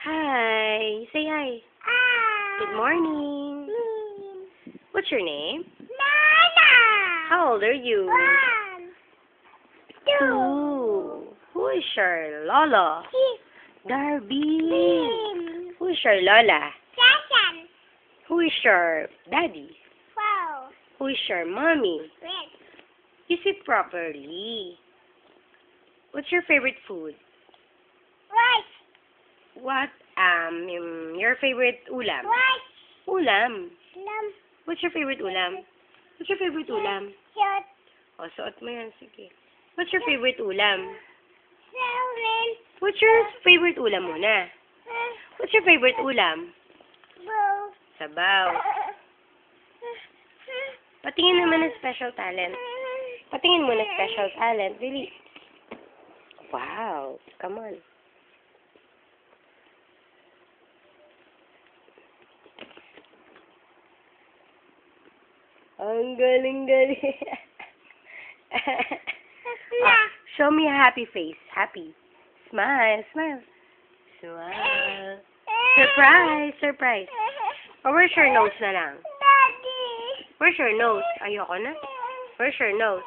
Hi. Say hi. Good morning. What's your name? Nana. How old are you? 1, 2, 2. Who is your Lola? 6, Darby. 7, Who is your Lola? 7, Who is your daddy? 4, Who is your mommy? red, You sit properly. What's your favorite food? white, What your favorite ulam? white, Ulam. lam, What's your favorite ulam? What's your favorite ulam? short, O, suot mo yan. Sige. What's your favorite ulam? 7, What's your favorite ulam muna? What's your favorite ulam? blue, Sabaw. Patingin naman ng special talent. Patingin mo na special talent. Really. Wow. Come on. Ang galing-galing. Show me a happy face. Happy. Smile. Smile. Smile. Surprise. Surprise. Or where's your nose na lang? Daddy. Where's your nose? Ayoko na. Where's your nose?